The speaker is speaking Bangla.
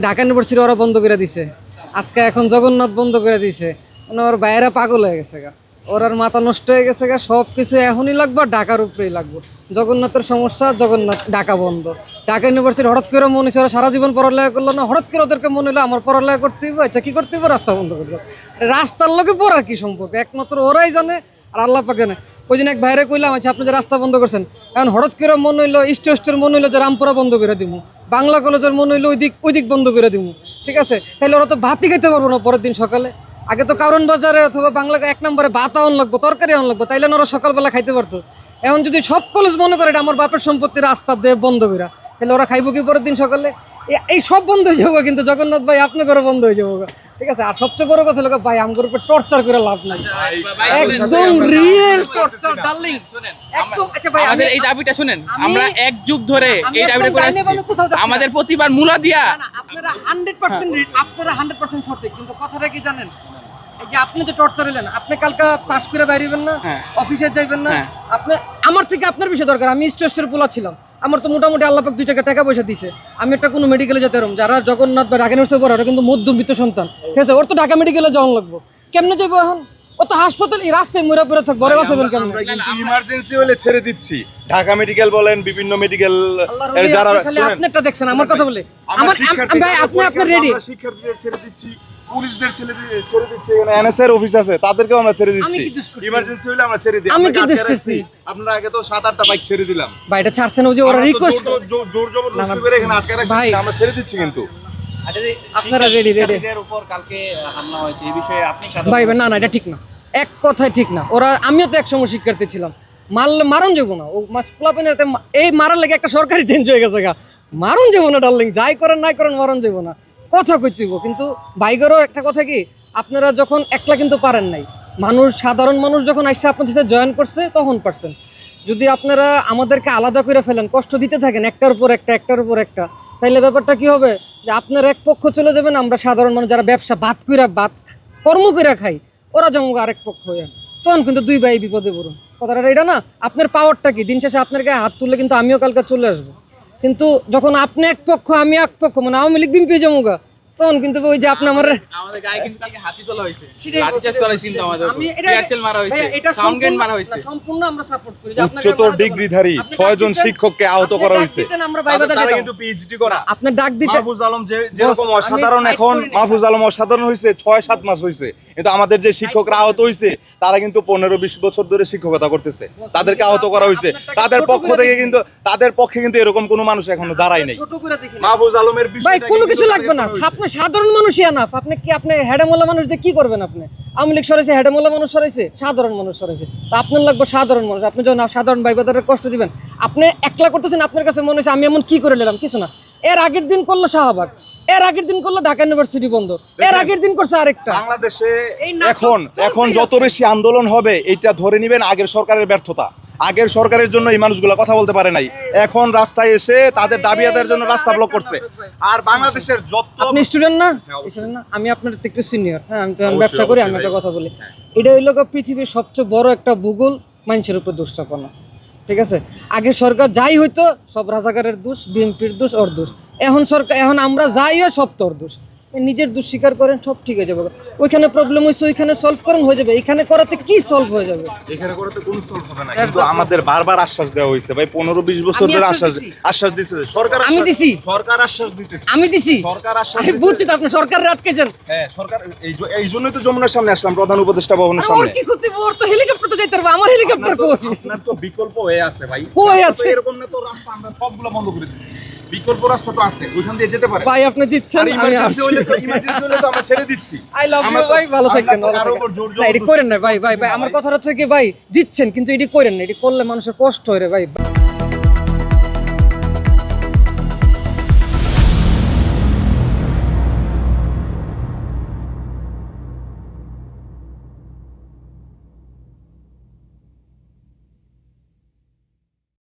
ঢাকা ইউনিভার্সিটি ওরা বন্ধ করে দিছে, আজকে এখন জগন্নাথ বন্ধ করে দিছে, মানে ওর বাইরে পাগল হয়ে গেছে গা, ওর আর মাথা নষ্ট হয়ে গেছে গা। সব কিছু এখনই লাগবে, ঢাকার উপরেই লাগবে। জগন্নাথের সমস্যা, জগন্নাথ ঢাকা বন্ধ। ঢাকা ইউনিভার্সিটি হঠাৎ করে মনে হচ্ছে ওরা সারা জীবন পড়ালেখা করলো না, হঠাৎ করে ওদেরকে মনে হলো আমার পড়ালেখা করতে হইব, আচ্ছা কী করতে হইব, রাস্তা বন্ধ করবো। রাস্তার লোকে পড়ার কী সম্পর্ক, একমাত্র ওরাই জানে আর আল্লাহ পাক জানে। ওই দিন এক ভাইরে কইলাম, আচ্ছা আপনি যে রাস্তা বন্ধ করছেন, এখন হঠাৎ করে মনে হইলো স্টের মনে হইলো যে রামপুরা বন্ধ করে দিব, বাংলা কলেজের মনে হইলো ওই দিক বন্ধ করে দিব, ঠিক আছে? তাহলে ওরা তো ভাতই খেতে পারবো না পরের দিন সকালে। আগে তো কারণ বাজারে অথবা বাংলা এক নম্বরে ভাত আন লাগবো, তরকারি আন লাগবো, তাইলে ওরা সকালবেলা খাইতে পারতো। এখন যদি সব কলেজ মনে করে এটা আমার বাপের সম্পত্তি, রাস্তা দিয়ে বন্ধ করে, তাহলে ওরা খাইবো কি পরের দিন সকালে? এই সব বন্ধ হয়ে যাবো, কিন্তু জগন্নাথ ভাই আপনার ঘরে বন্ধ হয়ে যাবো, ঠিক আছে? আর সবচেয়ে বড় কথা হলো ভাই আমার উপর টর্চার করে লাভ নাই, একদম রিয়েল টর্চার ডার্লিং। একদম। আচ্ছা ভাই আমাদের এই দাবিটা শুনেন, আমরা এক যুগ ধরে এই দাবিটা করে আসছি, আমাদের প্রতিবার মূলা দিয়া। আপনারা 100% সঠিক, কিন্তু কথাটা কি জানেন, এই যে আপনি যে টর্চার হলেন, আপনি কালকে পাস করে বাইরেবেন না, অফিসে যাইবেন না, আপনি আমার থেকে আপনার বিষয় দরকার। আমি স্টেশনের পোলা ছিলাম, আমার তো মোটামুটি আল্লাহ পাক 2 টাকা পয়সা দিছে, আমি একটা কোনো মেডিকেলে যেতে পারবো। যারা জগন্নাথ বা ঢাকা ইউনিভার্সিটি পড়ে ওরা কিন্তু মধ্যবিত্ত সন্তান, ঠিক আছে? ওর তো ঢাকা মেডিকেলে যাওয়ান লাগবো, কেমনে যাবো এখন? ও তো হাসপাতাল এই রাস্তায় মরে পড়ে থাকবো, বড় বাসে কেমন? আমরা কিন্তু ইমার্জেন্সি হলে ছেড়ে দিচ্ছি, ঢাকা মেডিকেল বলেন, বিভিন্ন মেডিকেল। যারা আপনারটা দেখছেন, আমার কথা বলে আমার ভাই আপনি রেডি, শিক্ষার্থীদের ছেড়ে দিচ্ছি, পুলিশদের ছেড়ে দিচ্ছি, এখানে এনএসআর অফিস আছে তাদেরকেও আমরা ছেড়ে দিচ্ছি। ইমার্জেন্সি হলে আমরা ছেড়ে দিই। আমি কি দোষ করছি? আপনারা আগে তো 7-8টা বাইক ছেড়ে দিলাম, ভাইটা ছাড়ছেন ওই যে ওরা রিকোয়েস্ট জোর জবরদস্তি করে এখানে আটকে রাখছি, আমরা ছেড়ে দিচ্ছি। কিন্তু আপনারা রেডি এর উপর কালকে হামলা হয়েছে, এই বিষয়ে আপনি ভাই না না এটা ঠিক না, এক কথায় ঠিক না। ওরা আমিও তো একসময় শিক্ষার্থী ছিলাম, মারণ যাবো না, ও এই মারার লেগে একটা সরকারি চেঞ্জ হয়ে গেছে গা, মারণ যাবো না ডার্লিং, যাই করেন নাই করেন মারণ যাবো না, কথা কইতেইব। কিন্তু বাইকেরও একটা কথা কি, আপনারা যখন একলা কিন্তু পারেন নাই, সাধারণ মানুষ যখন আসছে আপনার সাথে জয়েন করছে তখন পারছেন। যদি আপনারা আমাদেরকে আলাদা করে ফেলেন, কষ্ট দিতে থাকেন একটার উপর একটা, তাইলে ব্যাপারটা কি হবে যে আপনার এক পক্ষ চলে যাবেন, আমরা সাধারণ মানুষ যারা ব্যবসা ভাত কর্ম করে খাই, ওরা যেমন আরেক পক্ষ হয়ে, তখন কিন্তু 2 ভাই বিপদে পড়ুন। কথাটা এটা না, আপনার পাওয়ারটা কি, দিন শেষে আপনার গায়ে হাত তুললে কিন্তু আমিও কালকে চলে আসবো। কিন্তু যখন আপনি এক পক্ষ আমি এক পক্ষ, মানে আওয়ামী লীগ বিএনপি জমুগা, তখন কিন্তু ওই যে আপনি আমাদের গায়ে কিন্তু কালকে হাতি তোলা হয়েছে, লাঠিচার্জ করা হয়েছে, কিন্তু আমাদের টিয়ারশেল মারা হয়েছে, সাউন্ড গ্রেনেড মারা হয়েছে। সম্পূর্ণ আমরা সাপোর্ট করি। উচ্চতর ডিগ্রিধারী 6 জন শিক্ষককে আহত করা হয়েছে, তারা কিন্তু পিএইচডি করা। আপনি ডাক দিতে মাহফুজ আলম যেরকম অসাধারণ, এখন মাহফুজ আলম অসাধারণ হয়েছে, 6-7 মাস হয়েছে, কিন্তু আমাদের যে শিক্ষকরা আহত হয়েছে তারা কিন্তু 15-20 বছর ধরে শিক্ষকতা করতেছে, তাদেরকে আহত করা হয়েছে। তাদের পক্ষে কিন্তু এরকম কোনো মানুষ এখনো দাঁড়ায় নাই। মাহফুজ আলমের বিষয় কোনো কিছু লাগবে না, আপনি সাধারণ মানুষই আনাফ। আপনি হেডামোলা মানুষ দিয়ে কি করবেন? আপনি আওয়ামী লীগ সরাইছে, হেডামোলা মানুষ সরাইছে, সাধারণ মানুষ সরাইছে, তো আপনার লাগবে সাধারণ মানুষ। আপনি যখন সাধারণ ভাই বাজারের কষ্ট দিবেন, আপনি একলা করতেছেন, আপনার কাছে মনে হচ্ছে আমি এমন কি করে নিলাম, কিছু না। এর আগের দিন করলো শাহবাগ, এর আগের দিন করলো ঢাকা ইউনিভার্সিটি বন্ধ, এর আগের দিন করছে আরেকটা। বাংলাদেশে এখন যত বেশি আন্দোলন হবে, এটা ধরে নেবেন আগের সরকারের ব্যর্থতা। আগের সরকারের জন্য এই মানুষগুলো কথা বলতে পারে নাই, এখন রাস্তায় এসে তাদের দাবি আদায়ের জন্য রাস্তা ব্লক করছে। আর বাংলাদেশের যত, আপনি স্টুডেন্ট না, আমি আপনার থেকে সিনিয়র, হ্যাঁ আমি তো ব্যবসা করি, আমি একটা কথা বলি, এটা হইল পৃথিবীর সবচেয়ে বড় একটা ভূগোল মানুষের উপর দুঃস্থাপনা, ঠিক আছে? আগে সরকার যাই হইতো সব রাজাকারের দোষ, বিএনপির দোষ, ওর দোষ। এখন আমরা যাই হয় সব তোর দোষ। নিজের দোষ স্বীকার করেন, সব ঠিক হয়ে যাবে। ওইখানে প্রবলেম হয়েছে, ওইখানে সলভ করেন, হয়ে যাবে। এখানে করাতে কি সলভ হয়ে যাবে? এখানে করাতে কোনো সলভ হবে না। কিন্তু আমাদের বারবার আশ্বাস দেওয়া হয়েছে ভাই, 15-20 বছর ধরে আশ্বাস দিছে সরকার। আমি দিছি, সরকার আশ্বাস দিতেছে, আমি দিছি, সরকার আশ্বাস দিতেছে। বুঝছি তো আপনি সরকারে আটকেছেন। হ্যাঁ সরকার, এই জন্যই তো যমুনার সামনে আসলাম, প্রধান উপদেষ্টা ভবনের সামনে। ওর কি করতে, ওর তো হেলিকপ্টার তো যাইতে পারবে, আমার হেলিকপ্টার কই? আপনার তো বিকল্প হয়ে আছে ভাই, কই আছে? এরকম না তো রাস্তা আমরা সবগুলো বন্ধ করে দিছি, বিকল্প রাস্তা তো আছে, ওইখান দিয়ে যেতে পারে ভাই। আপনি জিতছেন, আমি আসছি। ইমার্জেন্সি হলে তো আমরা ছেড়ে দিচ্ছি। আই লাভ ইউ ভাই, ভালো থাকবেন। না এডি করেন না ভাই, আমার কথা হচ্ছে কি ভাই, জিতছেন কিন্তু এডি করেন না, এডি করলে মানুষের কষ্ট হয় রে ভাই।